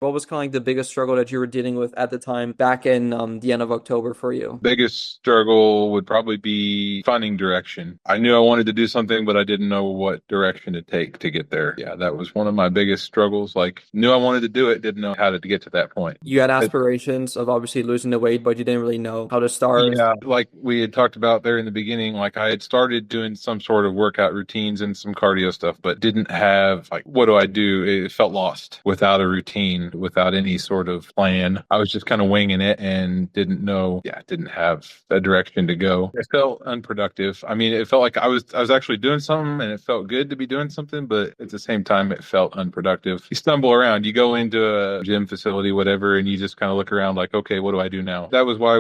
What was kind of like the biggest struggle that you were dealing with at the time back in the end of October for you? Biggest struggle would probably be finding direction. I knew I wanted to do something, but I didn't know what direction to take to get there. Yeah, that was one of my biggest struggles. Like, knew I wanted to do it, didn't know how to get to that point. You had It, aspirations of obviously losing the weight, but you didn't really know how to start. yeah, like we had talked about there in the beginning, like I had started doing some sort of workout routines and some cardio stuff, but didn't have like, what do I do? It felt lost without a routine, without any sort of plan. I was just kind of winging it and didn't know, yeah, didn't have a direction to go. It felt unproductive. I mean, it felt like I was actually doing something and it felt good to be doing something, but at the same time, it felt unproductive. You stumble around, you go into a gym facility, whatever, and you just kind of look around like, okay, what do I do now? That was why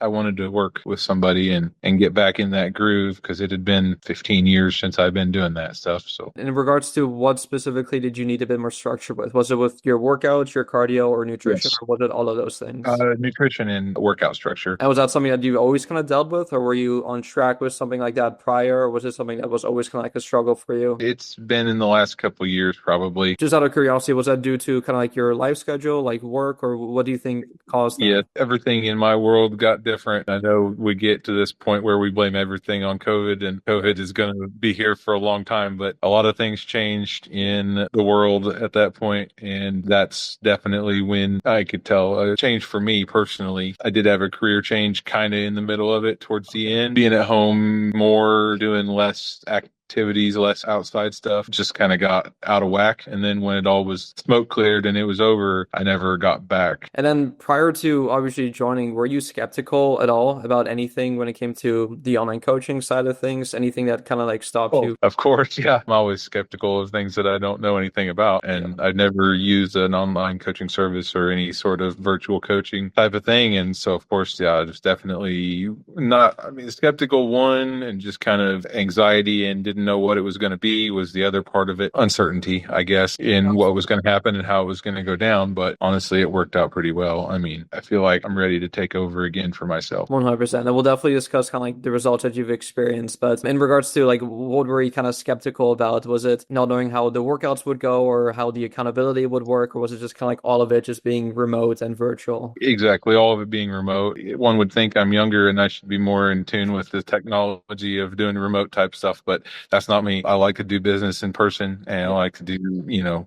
I wanted to work with somebody and get back in that groove because it had been 15 years since I've been doing that stuff. So In regards to what specifically did you need a bit more structure with? Was it with your workouts, your cardio, or nutrition, yes, or was it all of those things? nutrition and workout structure. And was that something that you always kind of dealt with, or were you on track with something like that prior, or was it something that was always kind of like a struggle for you? It's been in the last couple of years, probably. Just out of curiosity, was that due to kind of like your life schedule, like work, or what do you think caused Yeah, that? everything in my world got different. I know we get to this point where we blame everything on COVID, and COVID is going to be here for a long time, but a lot of things changed in the world at that point, and that's definitely when I could tell a change for me personally. I did have a career change kind of in the middle of it towards the end, being at home more, doing less activities, less outside stuff, just kind of got out of whack. And then when it all was smoke cleared and it was over, I never got back. And then prior to obviously joining, were you skeptical at all about anything when it came to the online coaching side of things? Anything that kind of like stopped Oh, you? of course, yeah. I'm always skeptical of things that I don't know anything about. Yeah. And I've never used an online coaching service or any sort of virtual coaching type of thing. And so, of course, yeah, just definitely not, I mean, skeptical one and just kind of anxiety and didn't know what it was going to be was the other part of it. Uncertainty, I guess, in what was going to happen and how it was going to go down. But honestly, it worked out pretty well. I mean, I feel like I'm ready to take over again for myself. 100%. And we'll definitely discuss kind of like the results that you've experienced. But in regards to like what were you kind of skeptical about? Was it not knowing how the workouts would go or how the accountability would work? Or was it just kind of like all of it just being remote and virtual? Exactly. All of it being remote. One would think I'm younger and I should be more in tune with the technology of doing remote type stuff, but that's not me. I like to do business in person and I like to do,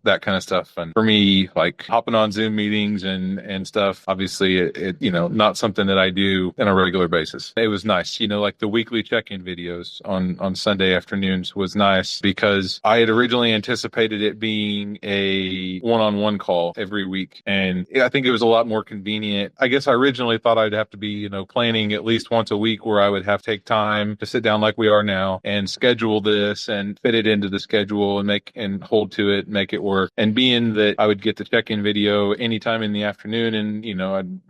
that kind of stuff. And for me, like hopping on Zoom meetings and stuff, obviously not something that I do on a regular basis. It was nice, like the weekly check-in videos on Sunday afternoons was nice because I had originally anticipated it being a one-on-one call every week. And I think it was a lot more convenient. I guess I originally thought I'd have to be, planning at least once a week where I would have to take time to sit down like we are now and schedule this and fit it into the schedule and make and hold to it, make it work. And being that I would get the check-in video anytime in the afternoon and,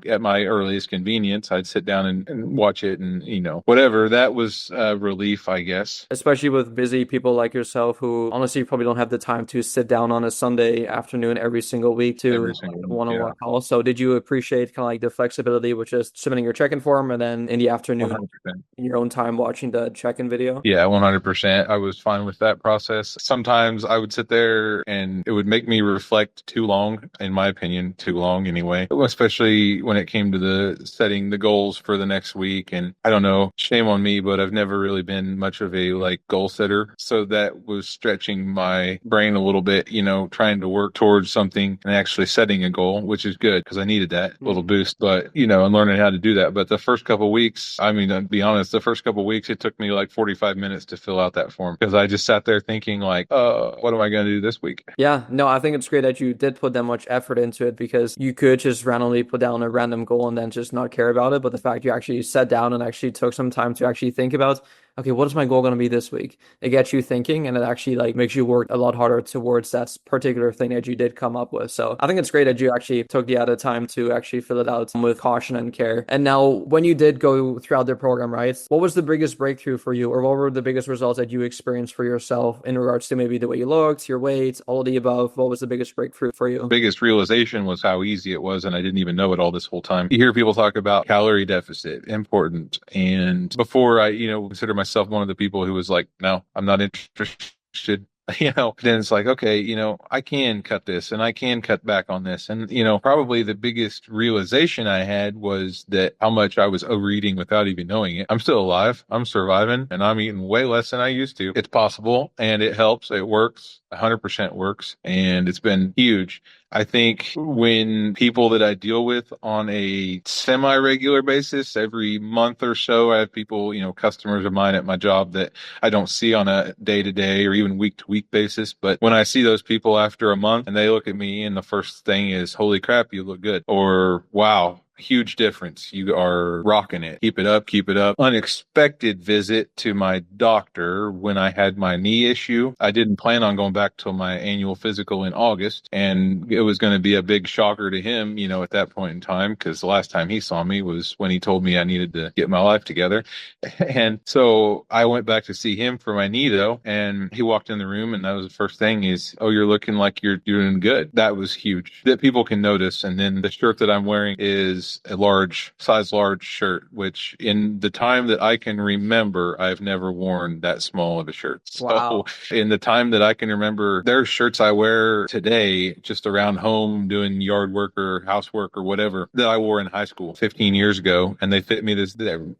at my earliest convenience, I'd sit down and watch it and, whatever. That was a relief, I guess. Especially with busy people like yourself who honestly probably don't have the time to sit down on a Sunday afternoon every single week to Every single week, yeah. one-on-one call. So did you appreciate kind of like the flexibility with just submitting your check-in form and then in the afternoon 100%. in your own time watching the check-in video? Yeah, 100%. I was fine with that process. Sometimes I would sit there and it would make me reflect too long, in my opinion, too long anyway, especially when it came to the setting the goals for the next week. And I don't know, shame on me, but I've never really been much of a like goal setter. So that was stretching my brain a little bit, trying to work towards something and actually setting a goal, which is good because I needed that little boost, but, and learning how to do that. But the first couple of weeks, I mean, to be honest, the first couple of weeks, it took me like 45 minutes to fill out that form because I just sat there thinking like, what am I going to do this week? Yeah, no, I think it's great that you did put that much effort into it because you could just randomly put down a random goal and then just not care about it. But the fact you actually sat down and actually took some time to actually think about, okay, what is my goal going to be this week? It gets you thinking and it actually like makes you work a lot harder towards that particular thing that you did come up with. So I think it's great that you actually took the added time to actually fill it out with caution and care. And now when you did go throughout the program, right, what was the biggest breakthrough for you or what were the biggest results that you experienced for yourself in regards to maybe the way you looked, your weight, all of the above? What was the biggest breakthrough for you? Biggest realization was how easy it was, and I didn't even know it all this whole time. You hear people talk about calorie deficit, important. And before I, consider myself one of the people who was like, no, I'm not interested. then it's like, okay, I can cut this and I can cut back on this. And, probably the biggest realization I had was that how much I was overeating without even knowing it. I'm still alive. I'm surviving and I'm eating way less than I used to. It's possible and it helps. It works. 100% works. And it's been huge. I think when people that I deal with on a semi-regular basis, every month or so, I have people, customers of mine at my job that I don't see on a day-to-day or even week-to-week basis. But when I see those people after a month and they look at me and the first thing is, holy crap, you look good. Or, wow, huge difference. You are rocking it. Keep it up. Keep it up. Unexpected visit to my doctor when I had my knee issue. I didn't plan on going back till my annual physical in August, and it was going to be a big shocker to him, at that point in time, because the last time he saw me was when he told me I needed to get my life together. And so I went back to see him for my knee though, and he walked in the room and that was the first thing is, oh, you're looking like you're doing good. That was huge that people can notice. And then the shirt that I'm wearing is a size large shirt, which in the time that I can remember, I've never worn that small of a shirt. Wow. So in the time that I can remember, there's shirts I wear today just around home doing yard work or housework or whatever that I wore in high school 15 years ago. And they fit me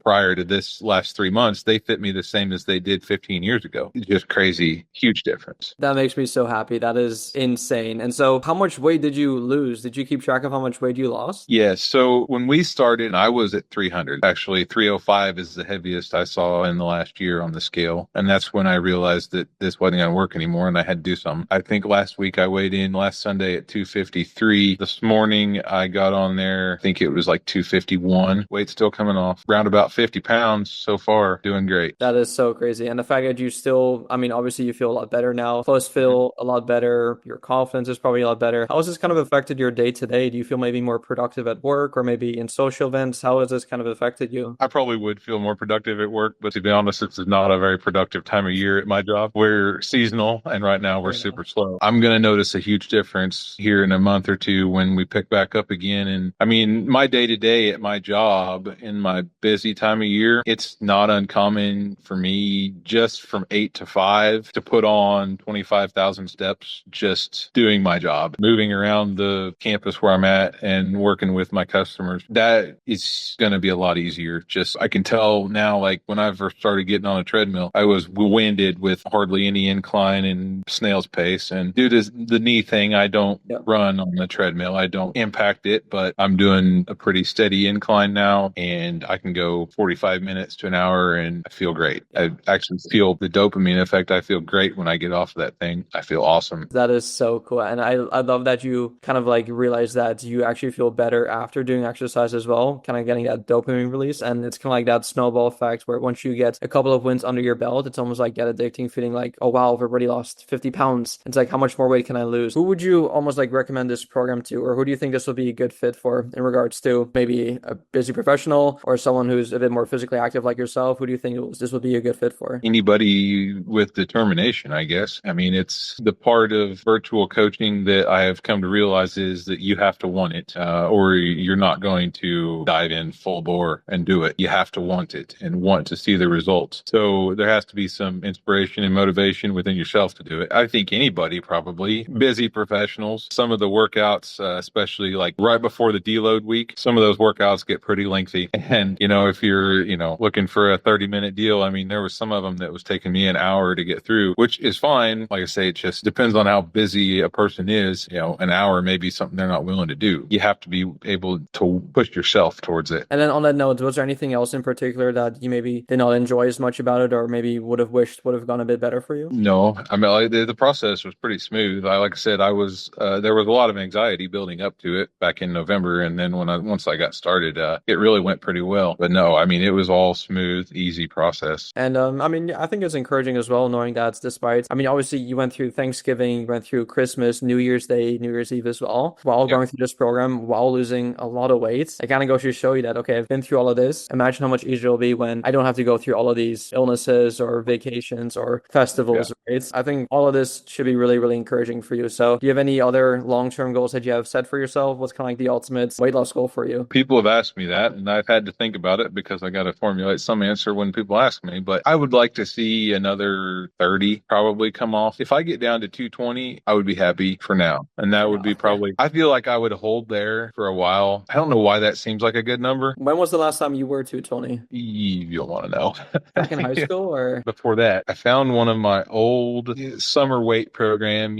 prior to this last 3 months, they fit me the same as they did 15 years ago. It's just crazy, huge difference. That makes me so happy. That is insane. And so how much weight did you lose? Did you keep track of how much weight you lost? Yes. So when we started, I was at 300. Actually, 305 is the heaviest I saw in the last year on the scale. And that's when I realized that this wasn't going to work anymore and I had to do something. I think last week I weighed in last Sunday at 253. This morning I got on there, I think it was like 251. Weight still coming off. Around about 50 pounds so far. Doing great. That is so crazy. And the fact that you still, I mean, obviously you feel a lot better now. Clothes feel a lot better. Your confidence is probably a lot better. How has this kind of affected your day to day? Do you feel maybe more productive at work or maybe in social events? How has this kind of affected you? I probably would feel more productive at work, but to be honest, it's not a very productive time of year at my job. We're seasonal, and right now we're super slow. I'm going to notice a huge difference here in a month or two when we pick back up again. And I mean, my day to day at my job in my busy time of year, it's not uncommon for me just from 8 to 5 to put on 25,000 steps just doing my job, moving around the campus where I'm at and working with my customers. That is going to be a lot easier. Just I can tell now, like when I first started getting on a treadmill, I was winded with hardly any incline and snail's pace. And due to the knee thing, I don't run on the treadmill. I don't impact it, but I'm doing a pretty steady incline now and I can go 45 minutes to an hour and I feel great. I actually feel the dopamine effect. I feel great when I get off of that thing. I feel awesome. That is so cool. And I love that you kind of like realize that you actually feel better after doing exercise as well, kind of getting that dopamine release. And it's kind of like that snowball effect where once you get a couple of wins under your belt, it's almost like get addicting, feeling like, oh wow, I've already lost 50 pounds. It's like, how much more weight can I lose? Who would you almost like recommend this program to, or who do you think this will be a good fit for in regards to maybe a busy professional or someone who's a bit more physically active like yourself? Who do you think this would be a good fit for? Anybody with determination, I guess. I mean, it's the part of virtual coaching that I have come to realize is that you have to want it, or you're not going to dive in full bore and do it. You have to want it and want to see the results. So there has to be some inspiration and motivation within yourself to do it. I think anybody probably, busy professionals, some of the workouts, especially like right before the deload week, some of those workouts get pretty lengthy. And, if you're, looking for a 30-minute deal, I mean, there was some of them that was taking me an hour to get through, which is fine. Like I say, it just depends on how busy a person is. An hour may be something they're not willing to do. You have to be able to push yourself towards it. And then on that note, was there anything else in particular that you maybe did not enjoy as much about it or maybe would have wished would have gone a bit better for you? No, I mean, like, the process was pretty smooth. Like I said, there was a lot of anxiety building up to it back in November. And then once I got started, it really went pretty well. But no, I mean, it was all smooth, easy process. And I mean, I think it's encouraging as well, knowing that despite, I mean, obviously you went through Thanksgiving, you went through Christmas, New Year's Day, New Year's Eve as well, while going through this program, while losing a lot lot of weight, it kind of goes to show you that, okay, I've been through all of this. Imagine how much easier it'll be when I don't have to go through all of these illnesses or vacations or Yeah. festivals, right? I think all of this should be really, really encouraging for you. So do you have any other long-term goals that you have set for yourself? What's kind of like the ultimate weight loss goal for you? People have asked me that, and I've had to think about it because I got to formulate some answer when people ask me. But I would like to see another 30 probably come off. If I get down to 220, I would be happy for now. And that would be Okay. probably, I feel like I would hold there for a while. I don't know why that seems like a good number. When was the last time you were 220? You'll want to know. Back in high school or? Before that, I found one of my old summer weight program,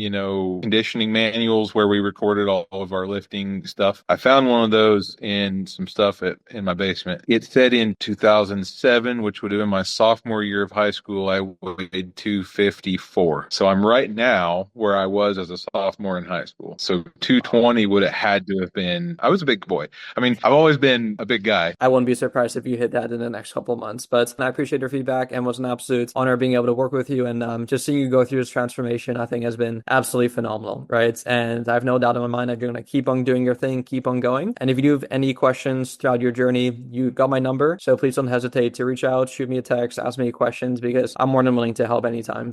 conditioning manuals where we recorded all of our lifting stuff. I found one of those in some stuff in my basement. It said in 2007, which would have been my sophomore year of high school, I weighed 254. So I'm right now where I was as a sophomore in high school. So 220 would have had to have been, I was a big boy. I mean, I've always been a big guy. I wouldn't be surprised if you hit that in the next couple of months. But I appreciate your feedback and was an absolute honor being able to work with you. And just seeing you go through this transformation, I think has been absolutely phenomenal, right? And I have no doubt in my mind that you're going to keep on doing your thing, keep on going. And if you do have any questions throughout your journey, you got my number. So please don't hesitate to reach out, shoot me a text, ask me questions because I'm more than willing to help anytime.